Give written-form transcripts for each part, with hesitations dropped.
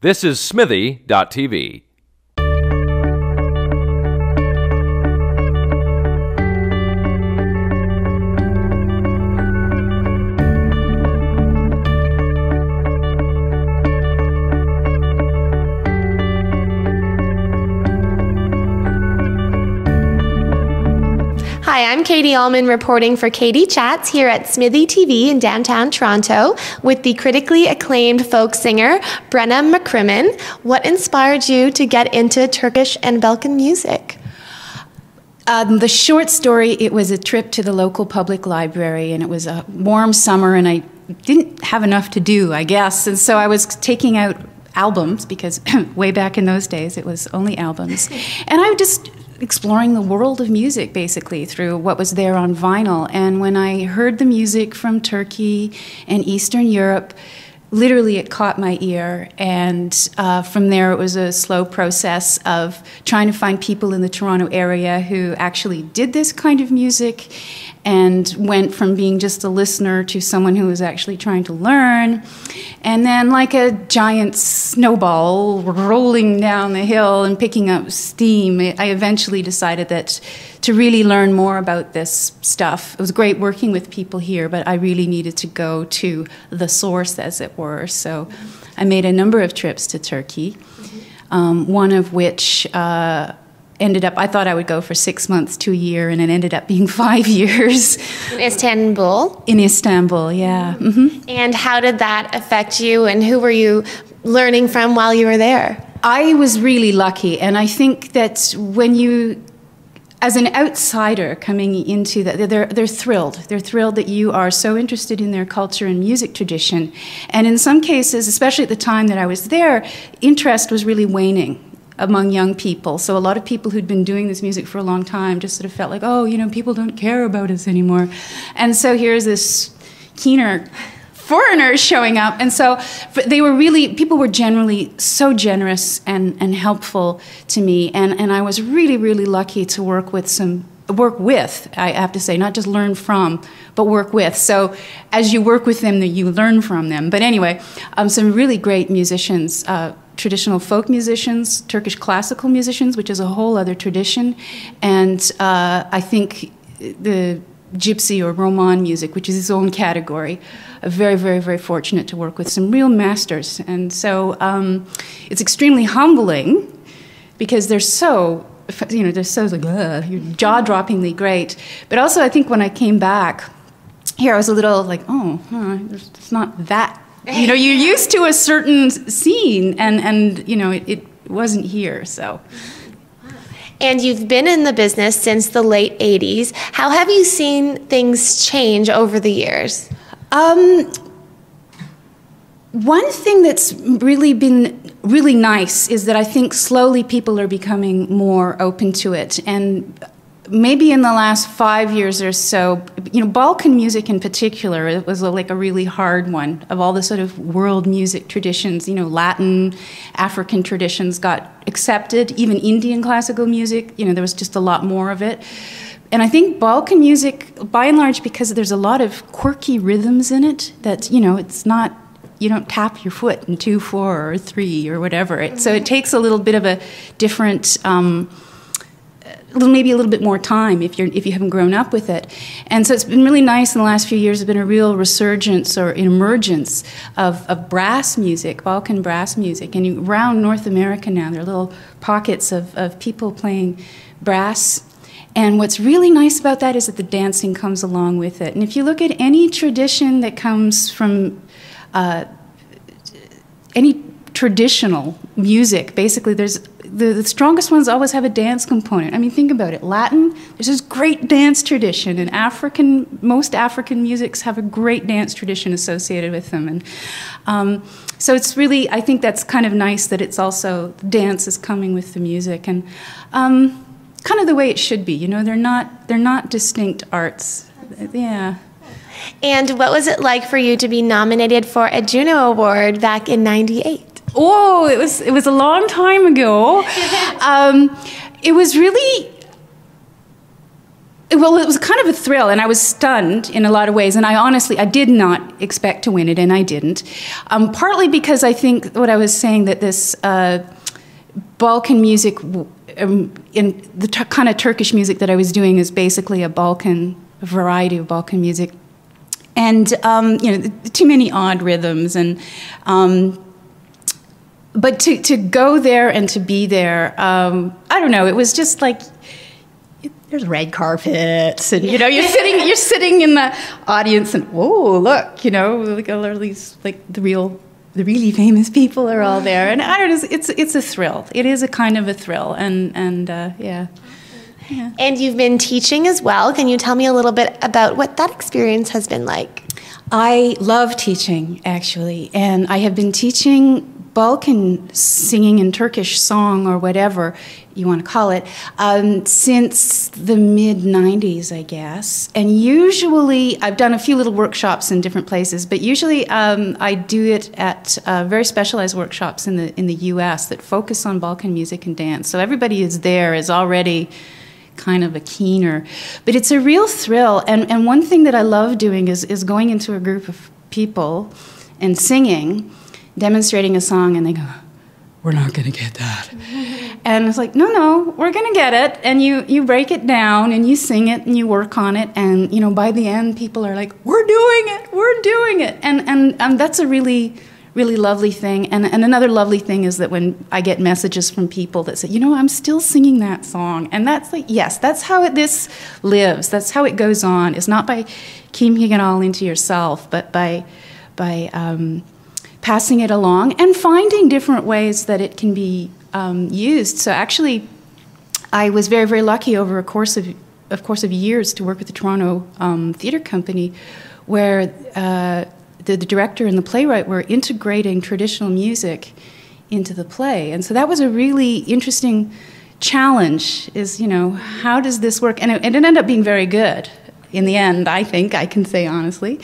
This is Smithy.tv. Hi, I'm Katie Allman reporting for Katie Chats here at Smithy TV in downtown Toronto with the critically acclaimed folk singer Brenna MacCrimmon. What inspired you to get into Turkish and Balkan music? The short story, it was a trip to the local public library, and it was a warm summer, and I didn't have enough to do, I guess, and so I was taking out albums, because way back in those days it was only albums, and I was just exploring the world of music, basically, through what was there on vinyl. And when I heard the music from Turkey and Eastern Europe, literally it caught my ear, and from there it was a slow process of trying to find people in the Toronto area who actually did this kind of music, and went from being just a listener to someone who was actually trying to learn. And then, like a giant snowball rolling down the hill and picking up steam, I eventually decided that to really learn more about this stuff, it was great working with people here, but I really needed to go to the source, as it were. So I made a number of trips to Turkey, one of which ended up, I thought I would go for 6 months to a year, and it ended up being 5 years. In Istanbul? In Istanbul, yeah. And how did that affect you, and who were you learning from while you were there? I was really lucky, and I think that when you, as an outsider coming into that, they're thrilled. They're thrilled that you are so interested in their culture and music tradition. And in some cases, especially at the time that I was there, interest was really waning among young people. So a lot of people who'd been doing this music for a long time just sort of felt like, oh, you know, people don't care about us anymore. And so here's this keener foreigners showing up. And so they were really, people were generally so generous and helpful to me. And I was really, really lucky to work with, I have to say, not just learn from, but work with. So as you work with them, you learn from them. But anyway, some really great musicians, traditional folk musicians, Turkish classical musicians, which is a whole other tradition. And I think the gypsy or Roman music, which is its own category. Very, very, very fortunate to work with some real masters. And so it's extremely humbling because they're so, you know, they're so like, jaw-droppingly great. But also I think when I came back here, I was a little like, it's not that, you know, you're used to a certain scene, and you know, it wasn't here, so. And you've been in the business since the late 80s. How have you seen things change over the years? One thing that's really been really nice is that I think slowly people are becoming more open to it. And maybe in the last 5 years or so, you know, Balkan music in particular, it was like a really hard one. Of all the sort of world music traditions, you know, Latin, African traditions got accepted. Even Indian classical music, you know, there was just a lot more of it. And I think Balkan music, by and large, because there's a lot of quirky rhythms in it, that, you know, it's not, you don't tap your foot in 2/4 or 3 or whatever. So it takes a little bit of a different, maybe a little bit more time if you haven't grown up with it. And so it's been really nice in the last few years. There's been a real resurgence or emergence of brass music, Balkan brass music. And around North America now, there are little pockets of people playing brass. And what's really nice about that is that the dancing comes along with it. And if you look at any tradition that comes from any traditional music, basically there's the strongest ones always have a dance component. I mean, think about it. Latin, there's this great dance tradition, and most African musics have a great dance tradition associated with them. And so it's really, I think that's kind of nice that it's also, dance is coming with the music, and kind of the way it should be. You know, they're not distinct arts. Yeah. And what was it like for you to be nominated for a Juno Award back in '98? Oh, it was a long time ago. It was really Well, it was kind of a thrill, and I was stunned in a lot of ways. And I did not expect to win it, and I didn't. Partly because I think what I was saying, that this Balkan music, in the kind of Turkish music that I was doing, is basically a variety of Balkan music, and too many odd rhythms, and but to go there and to be there, I don't know. It was just like, there's red carpets, and you're sitting in the audience, and whoa, look, like all of these, like the really famous people are all there, and I don't know, it's a thrill. It is a kind of a thrill, and yeah. Yeah. And you've been teaching as well. Can you tell me a little bit about what that experience has been like? I love teaching, actually, and I have been teaching Balkan singing and Turkish song, or whatever you want to call it, since the mid-90s, I guess. And usually, I've done a few little workshops in different places, but usually I do it at very specialized workshops in the U.S. that focus on Balkan music and dance. So everybody is already kind of a keener. But it's a real thrill. And one thing that I love doing is going into a group of people and singing, demonstrating a song, and they go, "We're not going to get that." And it's like, no, we're going to get it. And you break it down, and you sing it, and you work on it. And, by the end, people are like, we're doing it. And that's a really, really lovely thing. And another lovely thing is that when I get messages from people that say, I'm still singing that song. And that's like, yes, that's how this lives. That's how it goes on. It's not by keeping it all into yourself, but by passing it along and finding different ways that it can be used. So actually, I was very, very lucky over a course of years to work with the Toronto Theatre Company, where the director and the playwright were integrating traditional music into the play. And so that was a really interesting challenge, is, how does this work? And it ended up being very good in the end, I think, I can say honestly.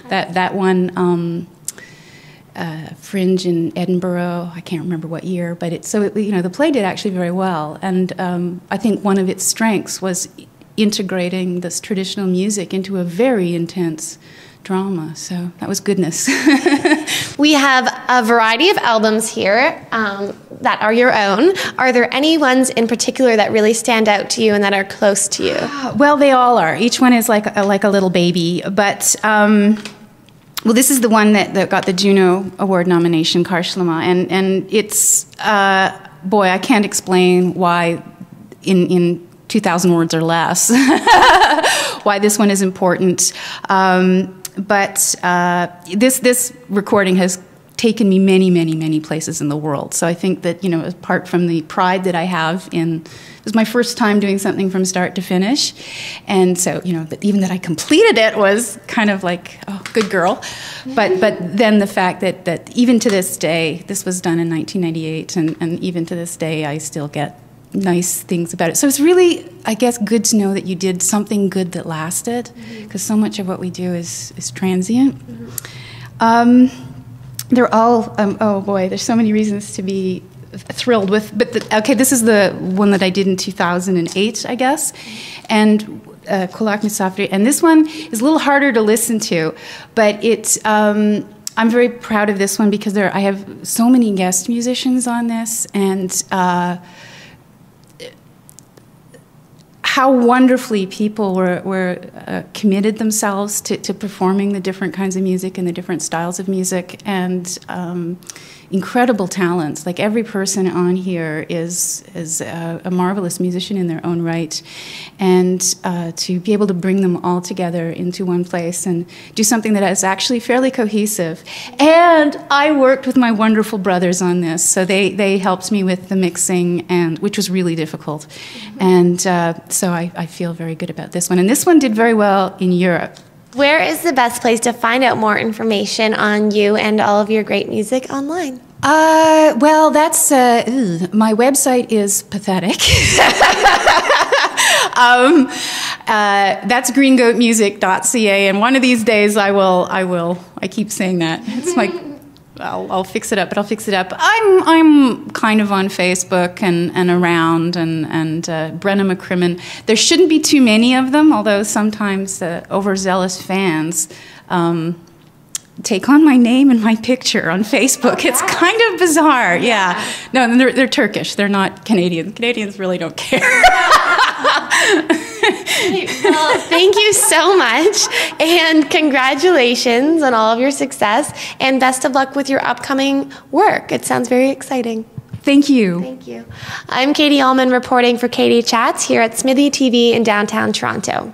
That one Fringe in Edinburgh, I can't remember what year, but the play did actually very well. And I think one of its strengths was integrating this traditional music into a very intense drama. So that was goodness. We have a variety of albums here that are your own. Are there any ones in particular that really stand out to you and that are close to you? Well, they all are. Each one is like a little baby. But this is the one that got the Juno Award nomination, Karşılama, and it's boy, I can't explain why in 2,000 words or less why this one is important. But this recording has taken me many, many, many places in the world. So I think that, apart from the pride that I have it was my first time doing something from start to finish. And so, even that I completed it was kind of like, oh, good girl. But then the fact that even to this day, this was done in 1998, and even to this day, I still get nice things about it. So it's really, I guess, good to know that you did something good that lasted, because so much of what we do is transient. They're all, oh boy, there's so many reasons to be thrilled with. But this is the one that I did in 2008, I guess, and Kulak Misafiri. And this one is a little harder to listen to, but it's, I'm very proud of this one because I have so many guest musicians on this, and how wonderfully people were committed themselves to performing the different kinds of music and the different styles of music, and incredible talents. Like every person on here is a marvelous musician in their own right, and to be able to bring them all together into one place and do something that is actually fairly cohesive. And I worked with my wonderful brothers on this, so they helped me with the mixing, and which was really difficult. And so I feel very good about this one. And this one did very well in Europe. Where is the best place to find out more information on you and all of your great music online? Well, that's my website is pathetic. That's greengoatmusic.ca, and one of these days I keep saying that. It's like I'll fix it up, but I'll fix it up. I'm kind of on Facebook and around, and Brenna MacCrimmon. There shouldn't be too many of them, although sometimes overzealous fans take on my name and my picture on Facebook. It's kind of bizarre. Yeah. No, they're Turkish. They're not Canadian. Canadians really don't care. Well, thank you so much, and congratulations on all of your success, and best of luck with your upcoming work. It sounds very exciting. Thank you. Thank you. I'm Katie Allman reporting for Katie Chats here at Smithy TV in downtown Toronto.